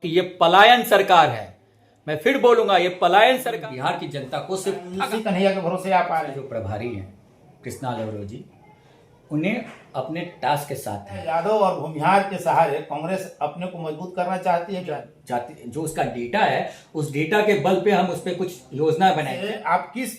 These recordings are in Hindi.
कि ये पलायन सरकार है। मैं फिर बोलूंगा, ये पलायन सरकार बिहार की जनता को सिर्फ इसी कन्हैया के भरोसे आप आ रहे जो प्रभारी हैं कृष्णा लवरो जी, उन्हें अपने टास्क के साथ है। हैं। यादव और भूमिहार के सहारे कांग्रेस अपने को मजबूत करना चाहती है क्या? जो उसका डेटा है, उस डेटा के बल पे हम उस पर कुछ योजना बनाएंगे। आप किस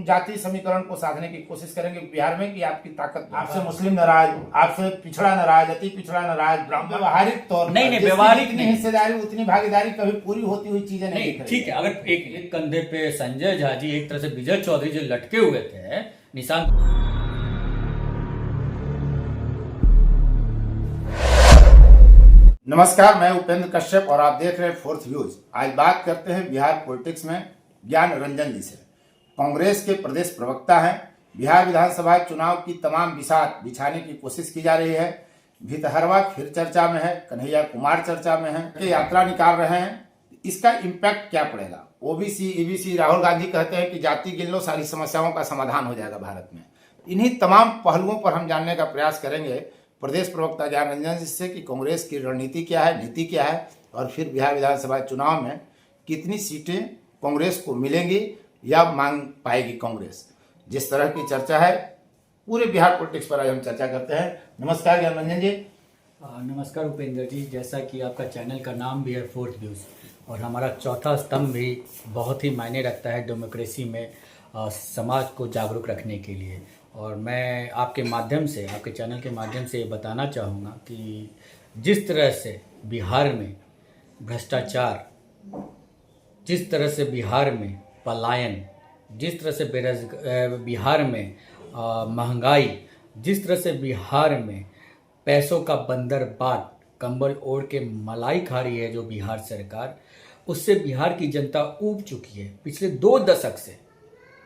जाति समीकरण को साधने की कोशिश करेंगे बिहार में कि आपकी ताकत? आपसे मुस्लिम नाराज, आपसे पिछड़ा नाराज, अति पिछड़ा नाराज, व्यवहारिक तौर नहीं, व्यवहारिक नहीं, हिस्सेदारी उतनी भागीदारी कभी पूरी होती हुई चीजें नहीं। ठीक है, अगर एक कंधे पे संजय झा जी, एक तरह से विजय चौधरी जो लटके हुए थे, निशांत। नमस्कार, मैं उपेंद्र कश्यप और आप देख रहे हैं फोर्थ व्यूज। आज बात करते हैं बिहार पॉलिटिक्स में ज्ञान रंजन जी से। कांग्रेस के प्रदेश प्रवक्ता हैं। बिहार विधानसभा चुनाव की तमाम बिसात बिछाने की कोशिश की जा रही है। भितहरवा फिर चर्चा में है, कन्हैया कुमार चर्चा में है, यात्रा निकाल रहे हैं। इसका इम्पैक्ट क्या पड़ेगा? ओबीसी, ईबीसी, राहुल गांधी कहते हैं कि जाति गिन लो, सारी समस्याओं का समाधान हो जाएगा भारत में। इन्हीं तमाम पहलुओं पर हम जानने का प्रयास करेंगे प्रदेश प्रवक्ता ज्ञान रंजन जी से कि कांग्रेस की रणनीति क्या है, नीति क्या है, और फिर बिहार विधानसभा चुनाव में कितनी सीटें कांग्रेस को मिलेंगी या मांग पाएगी कांग्रेस। जिस तरह की चर्चा है पूरे बिहार पॉलिटिक्स पर आज हम चर्चा करते हैं। नमस्कार ज्ञान रंजन जी। नमस्कार उपेंद्र जी। जैसा कि आपका चैनल का नाम भी है फोर्थ व्यूज, और हमारा चौथा स्तंभ भी बहुत ही मायने रखता है डेमोक्रेसी में, समाज को जागरूक रखने के लिए। और मैं आपके माध्यम से, आपके चैनल के माध्यम से ये बताना चाहूँगा कि जिस तरह से बिहार में भ्रष्टाचार, जिस तरह से बिहार में पलायन, जिस तरह से बिहार में महंगाई, जिस तरह से बिहार में पैसों का बंदर बाट कंबल ओढ़ के मलाई खा रही है जो बिहार सरकार, उससे बिहार की जनता ऊब चुकी है। पिछले 2 दशक से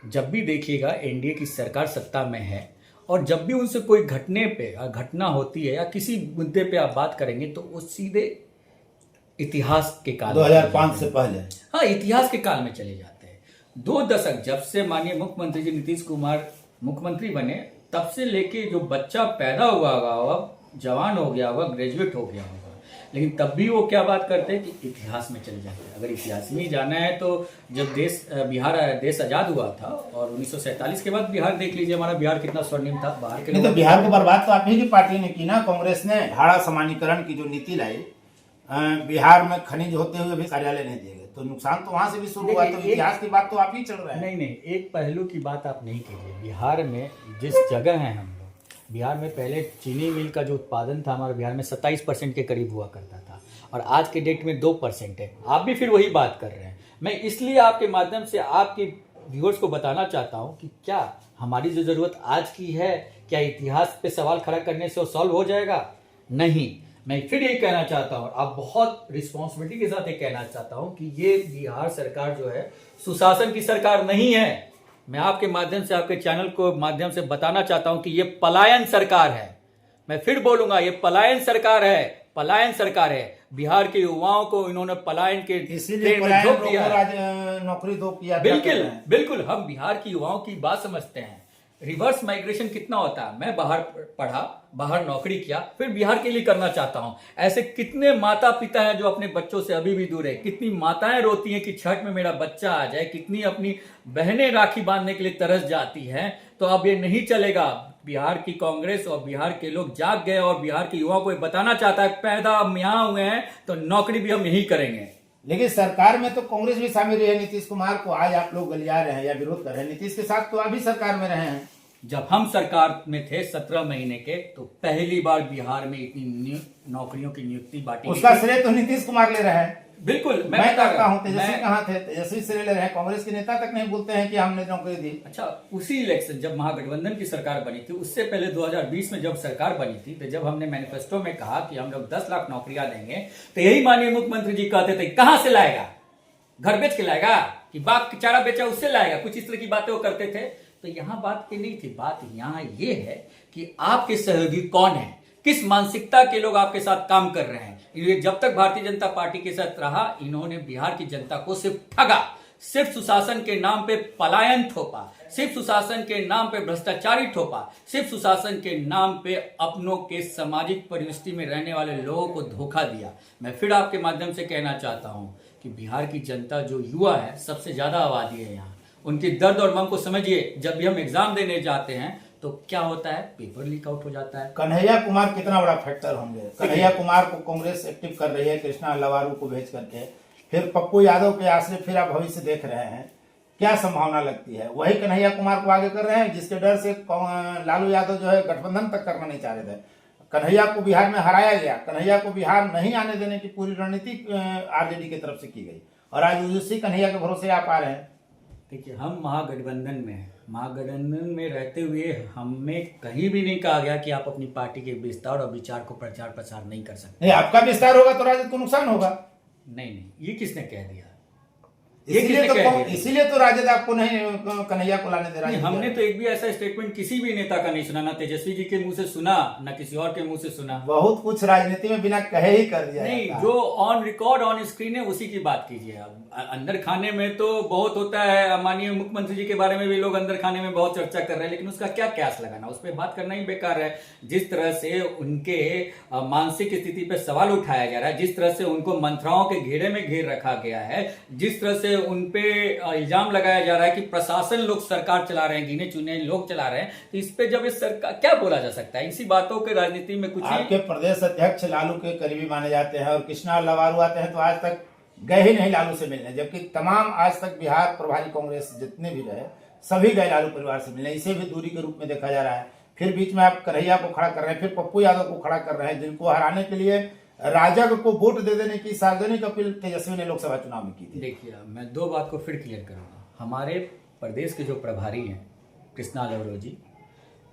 जब भी देखिएगा एनडीए की सरकार सत्ता में है, और जब भी उनसे कोई घटना होती है या किसी मुद्दे पे आप बात करेंगे तो वो सीधे इतिहास के काल 2005 से पहले, हाँ, इतिहास के काल में चले जाते हैं। 2 दशक जब से माननीय मुख्यमंत्री जी नीतीश कुमार मुख्यमंत्री बने, तब से लेके जो बच्चा पैदा हुआ होगा, जवान हो गया होगा, ग्रेजुएट हो गया होगा, लेकिन तब भी वो क्या बात करते हैं कि इतिहास में चले जाते हैं। अगर इतिहास में ही जाना है तो जब बिहार देश आजाद हुआ था, और 1947 के बाद बिहार देख लीजिए, हमारा बिहार कितना स्वर्णिम था। बाहर के तो बिहार को बर्बाद तो आप ही की पार्टी ने की ना। कांग्रेस ने भाड़ा समानीकरण की जो नीति लाई, बिहार में खनिज होते हुए भी कार्यालय नहीं दिए गए, तो नुकसान तो वहां से भी शुरू हुआ। तो इतिहास की बात तो आप ही चल रहा है। नहीं, एक पहलू की बात आप नहीं कीजिए। बिहार में जिस जगह है हम लोग, बिहार में पहले चीनी मिल का जो उत्पादन था हमारे बिहार में 27% के करीब हुआ करता था, और आज के डेट में 2% है। आप भी फिर वही बात कर रहे हैं। मैं इसलिए आपके माध्यम से आपके व्यूअर्स को बताना चाहता हूं कि क्या हमारी जो ज़रूरत आज की है, क्या इतिहास पे सवाल खड़ा करने से वो सॉल्व हो जाएगा? नहीं। मैं फिर ये कहना चाहता हूँ, आप बहुत रिस्पॉन्सिबिलिटी के साथ ये कहना चाहता हूँ कि ये बिहार सरकार जो है सुशासन की सरकार नहीं है। मैं आपके माध्यम से, आपके चैनल को माध्यम से बताना चाहता हूं कि ये पलायन सरकार है। मैं फिर बोलूंगा, ये पलायन सरकार है, पलायन सरकार है। बिहार के युवाओं को इन्होंने पलायन के इसीलिए नौकरी दो किया। बिल्कुल हम बिहार की युवाओं की बात समझते हैं। रिवर्स माइग्रेशन कितना होता है? मैं बाहर पढ़ा, बाहर नौकरी किया, फिर बिहार के लिए करना चाहता हूं। ऐसे कितने माता पिता हैं जो अपने बच्चों से अभी भी दूर है? कितनी माताएं रोती हैं कि छठ में मेरा बच्चा आ जाए? कितनी अपनी बहनें राखी बांधने के लिए तरस जाती हैं? तो अब ये नहीं चलेगा। बिहार की कांग्रेस और बिहार के लोग जाग गए, और बिहार के युवाओं को बताना चाहता है, पैदा हम यहाँ हुए हैं तो नौकरी भी हम यही करेंगे। लेकिन सरकार में तो कांग्रेस भी शामिल रही है। नीतीश कुमार को आज आप लोग गलिया रहे हैं या विरोध कर रहे हैं। नीतीश के साथ तो अभी सरकार में रहे हैं। जब हम सरकार में थे 17 महीने के, तो पहली बार बिहार में इतनी नौकरियों की नियुक्ति बांटी। उसका श्रेय तो नीतीश कुमार ले रहे हैं। बिल्कुल, मैं कहता हूं तेजस्वी कहाँ थे? तेजस्वी श्रेय ले रहे हैं। कांग्रेस के नेता तक नहीं बोलते हैं कि हमने नौकरी दी। अच्छा, उसी इलेक्शन जब महागठबंधन की सरकार बनी थी, उससे पहले 2020 में जब सरकार बनी थी, तो जब हमने मैनिफेस्टो में कहा कि हम लोग 10 लाख नौकरियां देंगे, तो यही माननीय मुख्यमंत्री जी कहते थे, कहां से लाएगा? घर बेच के लाएगा कि बाप चारा बेचा उससे लाएगा? कुछ इस तरह की बातें वो करते थे। तो यहाँ बात की नहीं थी। बात यहाँ ये है कि आपके सहयोगी कौन है, किस मानसिकता के लोग आपके साथ काम कर रहे हैं। ये जब तक भारतीय जनता पार्टी के साथ रहा, इन्होंने बिहार की जनता को सिर्फ ठगा। सिर्फ सुशासन के नाम पे पलायन थोपा, सिर्फ सुशासन के नाम पे भ्रष्टाचारी थोपा, सिर्फ सुशासन के नाम पे अपनों के सामाजिक परिदृष्टि में रहने वाले लोगों को धोखा दिया। मैं फिर आपके माध्यम से कहना चाहता हूं कि बिहार की जनता जो युवा है, सबसे ज्यादा आबादी है यहाँ, उनकी दर्द और गम को समझिए। जब भी हम एग्जाम देने जाते हैं तो क्या होता है, पेपर लीक आउट हो जाता है। कन्हैया कुमार कितना बड़ा फैक्टर होंगे। कन्हैया कुमार को कांग्रेस एक्टिव कर रही है कृष्णा लवारू को भेज करके, फिर पप्पू यादव के आश्रय फिर आप भविष्य देख रहे हैं, क्या संभावना लगती है? वही कन्हैया कुमार को आगे कर रहे हैं जिसके डर से लालू यादव जो है गठबंधन तक करना नहीं चाह रहे थे। कन्हैया को बिहार में हराया गया, कन्हैया को बिहार नहीं आने देने की पूरी रणनीति आरजेडी की तरफ से की गई और आज उसी कन्हैया के भरोसे आप आ रहे हैं। देखिए, हम महागठबंधन में हैं, महागठबंधन में रहते हुए हमें कहीं भी नहीं कहा गया कि आप अपनी पार्टी के विस्तार और विचार को प्रचार प्रसार नहीं कर सकते। नहीं, आपका विस्तार होगा तो राजद को नुकसान होगा। नहीं, ये किसने कह दिया? इसीलिए तो राजद आपको नहीं कन्हैया को लाने दे रहा है। हमने तो एक भी ऐसा स्टेटमेंट किसी भी नेता का नहीं सुना, ना तेजस्वी जी के मुंह से सुना, ना किसी और के मुंह से सुना। बहुत कुछ राजनीति में बिना कहे ही कर दिया। नहीं, जो ऑन रिकॉर्ड ऑन स्क्रीन है उसी की बात कीजिए। अब अंदर खाने में तो बहुत होता है, माननीय मुख्यमंत्री जी के बारे में भी लोग अंदर खाने में बहुत चर्चा कर रहे हैं, लेकिन उसका क्या क्यास लगाना, उस पर बात करना ही बेकार है। जिस तरह से उनके मानसिक स्थिति पर सवाल उठाया जा रहा है, जिस तरह से उनको मंत्राओं के घेरे में घेर रखा गया है, जिस तरह से उनपे इल्जाम लगाया जा रहा है कि प्रशासन लोग सरकार चला रहे हैं, गिने चुने लोग चला रहे हैं, तो इस पे जब इस सरकार क्या बोला जा सकता है? इसी बातों के राजनीति में कुछ आपके प्रदेश अध्यक्ष लालू के करीबी माने जाते हैं और कृष्णा लवारू आते हैं तो आज तक गए ही नहीं लालू से मिलने, जबकि तमाम आज तक बिहार प्रभारी कांग्रेस जितने भी रहे सभी गए लालू परिवार से मिलने। इसे भी दूरी के रूप में देखा जा रहा है। फिर बीच में आप कन्हैया को खड़ा कर रहे हैं, फिर पप्पू यादव को खड़ा कर रहे हैं, जिनको हराने के लिए राजग को वोट दे देने की सार्वजनिक अपील तेजस्वी ने लोकसभा चुनाव में की थी। देखिए, मैं दो बात को फिर क्लियर करूंगा। हमारे प्रदेश के जो प्रभारी हैं कृष्णा लवारू जी,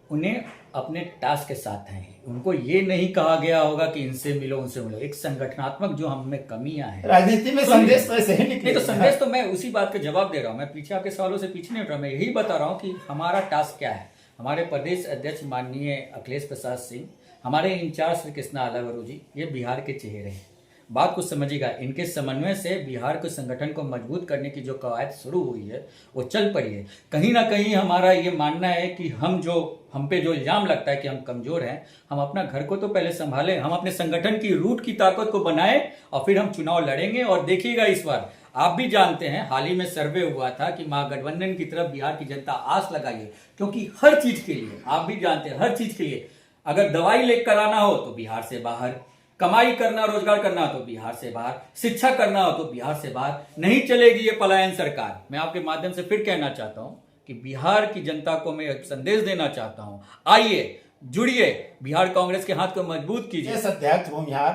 उन्हें अपने टास्क के साथ हैं, उनको ये नहीं कहा गया होगा कि इनसे मिलो उनसे मिलो। एक संगठनात्मक जो हम में कमियां हैं, राजनीति में संदेश तो ऐसे ही नहीं, तो संदेश तो मैं उसी बात का जवाब दे रहा हूं। मैं पीछे आपके सवालों से पीछे नहीं उठ रहा, मैं यही बता रहा हूं कि हमारा टास्क क्या है। हमारे प्रदेश अध्यक्ष माननीय अखिलेश प्रसाद सिंह, हमारे इंचार्ज श्री कृष्णा लवारू जी, ये बिहार के चेहरे हैं। बात को समझिएगा, इनके समन्वय से बिहार के संगठन को मजबूत करने की जो कवायद शुरू हुई है वो चल पड़ी है। कहीं ना कहीं हमारा ये मानना है कि हम पे जो इल्जाम लगता है कि हम कमजोर हैं, हम अपना घर को तो पहले संभालें, हम अपने संगठन की रूट की ताकत को बनाएं और फिर हम चुनाव लड़ेंगे। और देखिएगा, इस बार आप भी जानते हैं, हाल ही में सर्वे हुआ था कि महागठबंधन की तरफ बिहार की जनता आस लगाई है, क्योंकि हर चीज के लिए, आप भी जानते हैं, हर चीज के लिए अगर दवाई लेकर आना हो तो बिहार से बाहर, कमाई करना रोजगार करना हो तो बिहार से बाहर, शिक्षा करना हो तो बिहार से बाहर, नहीं चलेगी ये पलायन सरकार। मैं आपके माध्यम से फिर कहना चाहता हूं कि बिहार की जनता को मैं एक संदेश देना चाहता हूं, आइए जुड़िए, बिहार कांग्रेस के हाथ को मजबूत कीजिए। अध्यक्ष भूमिहार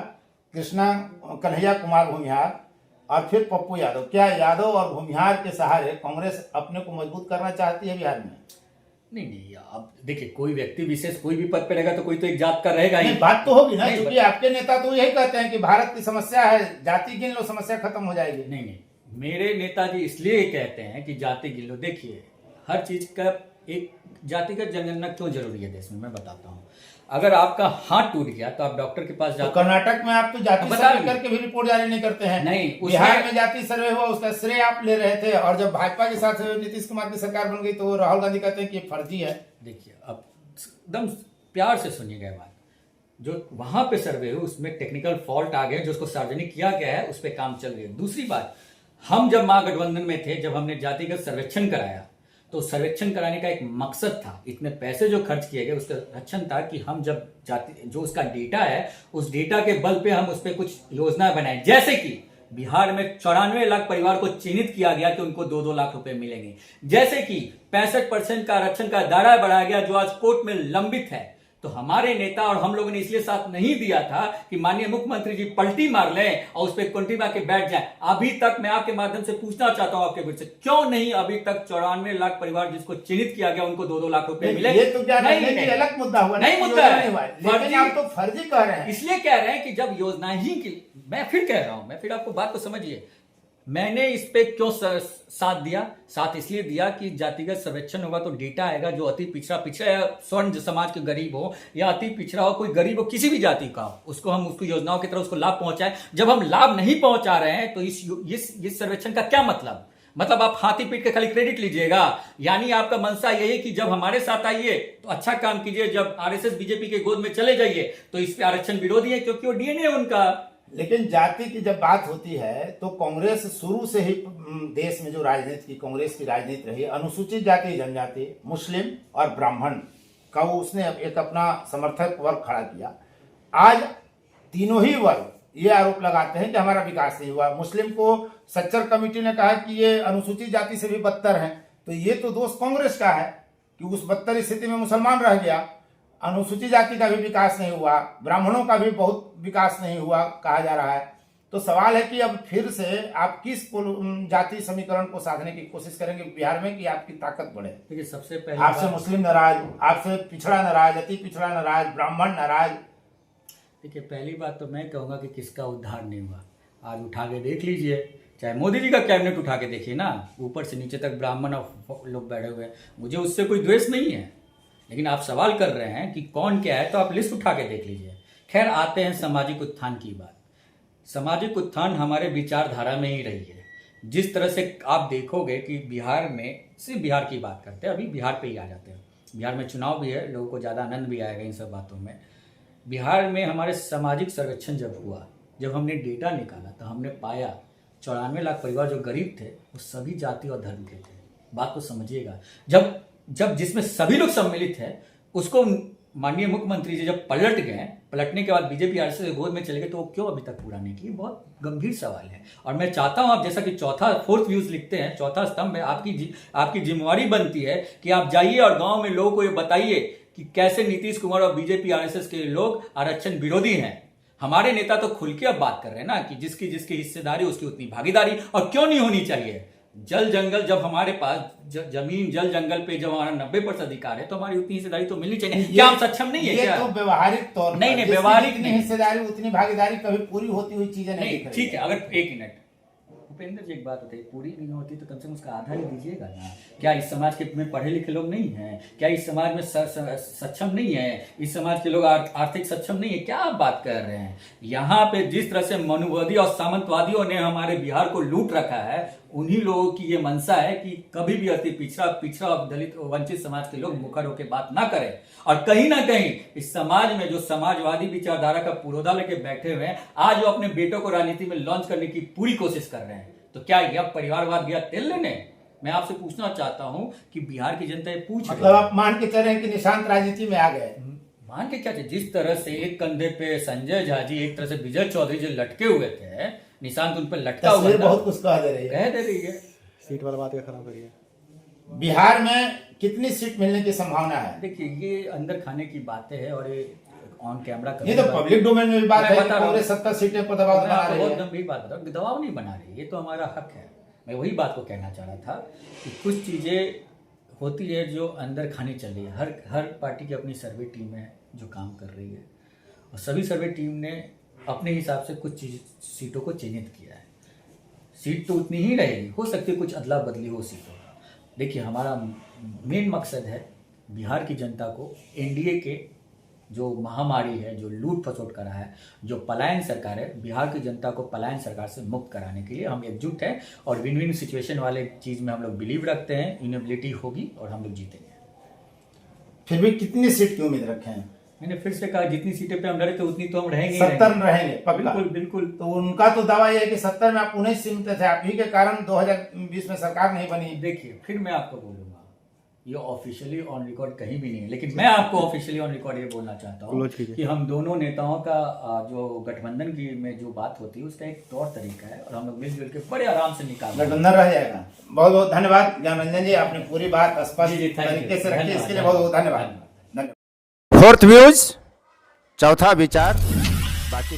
कृष्णा कन्हैया कुमार भूमिहार और फिर पप्पू यादव, क्या यादव और भूमिहार के सहारे कांग्रेस अपने को मजबूत करना चाहती है बिहार में? नहीं, आप देखिए, कोई व्यक्ति विशेष कोई भी पद पे रहेगा तो कोई तो एक जात का रहेगा ही। बात तो होगी ना, क्योंकि आपके नेता तो यही कहते हैं कि भारत की समस्या है, जाति गिन लो समस्या खत्म हो जाएगी। नहीं, मेरे नेताजी इसलिए कहते हैं कि जाति गिन लो। देखिए, हर चीज का एक जातिगत जनगणना क्यों जरूरी है देश में, मैं बताता हूँ। अगर आपका हाथ टूट गया तो आप डॉक्टर के पास जाते हैं। कर्नाटक में आप तो जाति सर्वे करके भी रिपोर्ट जारी नहीं करते हैं। नहीं, बिहार में जाति सर्वे हुआ, उसका श्रेय आप ले रहे थे, और जब भाजपा के साथ नीतीश कुमार की सरकार बन गई तो राहुल गांधी कहते हैं कि फर्जी है। देखिए, अब एकदम प्यार से सुनिएगा बात, जो वहां पे सर्वे हुई उसमें टेक्निकल फॉल्ट आ गया, जो उसको सार्वजनिक किया गया है उस पर काम चल रही है। दूसरी बात, हम जब महागठबंधन में थे, जब हमने जातिगत सर्वेक्षण कराया तो सर्वेक्षण कराने का एक मकसद था, इतने पैसे जो खर्च किए गए उसका लक्षण था कि हम जब जाति जो उसका डेटा है उस डेटा के बल पे हम उस पर कुछ योजनाएं बनाए। जैसे कि बिहार में 94 लाख परिवार को चिन्हित किया गया कि उनको 2-2 लाख रुपए मिलेंगे। जैसे कि 65% का आरक्षण का दायरा बढ़ाया गया जो आज कोर्ट में लंबित है। तो हमारे नेता और हम लोगों ने इसलिए साथ नहीं दिया था कि माननीय मुख्यमंत्री जी पलटी मार लें और उस पर कुंठी मार के बैठ जाए। अभी तक मैं आपके माध्यम से पूछना चाहता हूं आपके बीच से, क्यों नहीं अभी तक 94 लाख परिवार जिसको चिन्हित किया गया उनको 2-2 लाख रुपए मिले? ये तो क्या नहीं, अलग मुद्दा हुआ, नहीं मुद्दा है, लेकिन आप तो फर्जी कह रहे हैं। इसलिए कह रहे हैं कि जब योजना ही की, मैं फिर कह रहा हूं, मैं फिर आपको बात को समझिए, मैंने इस पे क्यों साथ दिया? साथ इसलिए दिया कि जातिगत सर्वेक्षण होगा तो डेटा आएगा जो अति पिछड़ा या स्वर्ण समाज के गरीब हो या अति पिछड़ा हो, कोई गरीब हो किसी भी जाति का हो, उसको हम उसको योजनाओं की तरह उसको लाभ पहुंचाए। जब हम लाभ नहीं पहुंचा रहे हैं तो इस सर्वेक्षण का क्या मतलब? मतलब आप हाथी पीट के खाली क्रेडिट लीजिएगा? यानी आपका मंशा यही है कि जब हमारे साथ आइए तो अच्छा काम कीजिए, जब आरएसएस बीजेपी के गोद में चले जाइए तो इस पे आरक्षण विरोधी है, क्योंकि वो डीएनए है उनका। लेकिन जाति की जब बात होती है तो कांग्रेस शुरू से ही देश में जो राजनीति की कांग्रेस की राजनीति रही, अनुसूचित जाति जनजाति, मुस्लिम और ब्राह्मण का वो उसने एक अपना समर्थक वर्ग खड़ा किया। आज तीनों ही वर्ग ये आरोप लगाते हैं कि हमारा विकास नहीं हुआ। मुस्लिम को सच्चर कमेटी ने कहा कि ये अनुसूचित जाति से भी बदतर है, तो ये तो दोष कांग्रेस का है कि उस बदतर स्थिति में मुसलमान रह गया। अनुसूचित जाति का भी विकास नहीं हुआ, ब्राह्मणों का भी बहुत विकास नहीं हुआ कहा जा रहा है। तो सवाल है कि अब फिर से आप किस जाति समीकरण को साधने की कोशिश करेंगे बिहार में कि आपकी ताकत बढ़े? देखिए, सबसे पहले आपसे मुस्लिम नाराज, आपसे पिछड़ा नाराज, अति पिछड़ा नाराज, ब्राह्मण नाराज। देखिए, पहली बात तो मैं कहूँगा कि किसका उद्धार नहीं हुआ। आज उठा के देख लीजिए, चाहे मोदी जी का कैबिनेट उठा के देखिए ना, ऊपर से नीचे तक ब्राह्मण लोग बैठे हुए हैं। मुझे उससे कोई द्वेष नहीं है, लेकिन आप सवाल कर रहे हैं कि कौन क्या है, तो आप लिस्ट उठा के देख लीजिए। खैर, आते हैं सामाजिक उत्थान की बात। सामाजिक उत्थान हमारे विचारधारा में ही रही है। जिस तरह से आप देखोगे कि बिहार में, सिर्फ बिहार की बात करते हैं, अभी बिहार पे ही आ जाते हैं। बिहार में चुनाव भी है, लोगों को ज़्यादा आनंद भी आएगा इन सब बातों में। बिहार में हमारे सामाजिक सर्वेक्षण जब हुआ, जब हमने डेटा निकाला तो हमने पाया 94 लाख परिवार जो गरीब थे वो सभी जाति और धर्म के थे। बात को समझिएगा। जब जिसमें सभी लोग सम्मिलित हैं, उसको माननीय मुख्यमंत्री जी जब पलट गए, पलटने के बाद बीजेपी आरएसएस के गोद में चले गए, तो वो क्यों अभी तक पूरा नहीं किए? बहुत गंभीर सवाल है। और मैं चाहता हूं, आप जैसा कि फोर्थ व्यूज लिखते हैं, चौथा स्तंभ में आपकी जिम्मेवारी बनती है कि आप जाइए और गांव में लोगों को ये बताइए कि कैसे नीतीश कुमार और बीजेपी आरएसएस के लोग आरक्षण विरोधी हैं। हमारे नेता तो खुल के अब बात कर रहे हैं ना कि जिसकी हिस्सेदारी उसकी उतनी भागीदारी, और क्यों नहीं होनी चाहिए। जल जंगल, जब हमारे पास जमीन जल जंगल पे जब हमारा 90% अधिकार है तो हमारी उतनी हिस्सेदारी तो मिलनी चाहिए। क्या हम सक्षम नहीं है? ये तो व्यवहारिक तौर नहीं, व्यवहारिक नहीं। हिस्सेदारी उतनी भागीदारी कभी पूरी होती हुई चीजें नहीं। ठीक है, अगर एक मिनट उपेंद्र जी एक बात बताइए, पूरी नहीं होती तो कम से कम उसका आधा ही दीजिएगा ना। क्या इस समाज के में पढ़े लिखे लोग नहीं हैं? क्या इस समाज में सक्षम नहीं है? इस समाज के लोग आर्थिक सक्षम नहीं है? क्या आप बात कर रहे हैं? यहाँ पे जिस तरह से मनुवादी और सामंतवादियों ने हमारे बिहार को लूट रखा है, उन्हीं लोगों की ये मंशा है कि कभी भी अति पिछड़ा और दलित वंचित समाज के लोग मुखर होकर बात ना करें। और कहीं ना कहीं इस समाज में जो समाजवादी विचारधारा का पुरोधा लेके बैठे हुए हैं, आज वो अपने बेटों को राजनीति में लॉन्च करने की पूरी कोशिश कर रहे हैं। तो क्या यह परिवारवाद गया तेल लेने? मैं आपसे पूछना चाहता हूं कि बिहार की जनता ये पूछ रही है। मतलब आप मान के चल रहे हैं कि निशांत राजनीति में आ गए? मान के क्या, जिस तरह से एक कंधे पे संजय झा जी, एक तरह से विजय चौधरी जो लटके हुए थे, निशांत उन पर लटका हुआ था। बहुत कुछ कह दे रही है। सीट वाला बात क्या खराब करिए। बिहार में कितनी सीट मिलने की संभावना है? देखिए, ये अंदर खाने की बातें हैं और ये ऑन कैमरा ये तो पब्लिक डोमेन में भी बात है। कांग्रेस 70 सीटें पर दबाव बना रही है। बहुत गंभीर बात बता, दबाव नहीं बना रही, ये तो हमारा हक है। मैं वही बात को कहना चाह रहा था कि कुछ चीजें होती है जो अंदर खानी चल रही है। हर पार्टी की अपनी सर्वे टीम है जो काम कर रही है, और सभी सर्वे टीम ने अपने हिसाब से कुछ सीटों को चिन्हित किया है। सीट तो उतनी ही रहेगी, हो सकती है कुछ अदला बदली हो सीटों का। देखिए, हमारा मेन मकसद है बिहार की जनता को एनडीए के जो महामारी है, जो लूट फसोट करा है, जो पलायन सरकार है, बिहार की जनता को पलायन सरकार से मुक्त कराने के लिए हम एकजुट हैं। और विन विन सिचुएशन वाले चीज में हम लोग बिलीव रखते हैं। इनेबिलिटी होगी और हम लोग जीतेंगे। फिर भी कितनी सीट की उम्मीद रखे हैं? मैंने फिर से कहा, जितनी सीटें पे हम लड़े थे उतनी तो हम रहेंगे। 70 रहेंगे पक्का? बिल्कुल। तो उनका तो दावा यह है कि 70 में आप उन्हें सीमित थे, आप ही के कारण 2020 में सरकार नहीं बनी। देखिए, फिर मैं आपको बोलूंगा, ये ऑफिशियली ऑन रिकॉर्ड कहीं भी नहीं है, लेकिन मैं आपको ऑफिशियली ऑन रिकॉर्ड ये बोलना चाहता हूँ कि हम दोनों नेताओं का जो गठबंधन की में जो बात होती है उसका एक तौर तरीका है, और हम लोग मिलजुल के बड़े आराम से निकाल गठबंधन रह जाएगा। बहुत बहुत धन्यवाद ज्ञान रंजन जी, आपने पूरी बात स्पष्ट तरीके से रखी, इसके लिए बहुत बहुत धन्यवाद। फोर्थ व्यूज, चौथा विचार, बाकी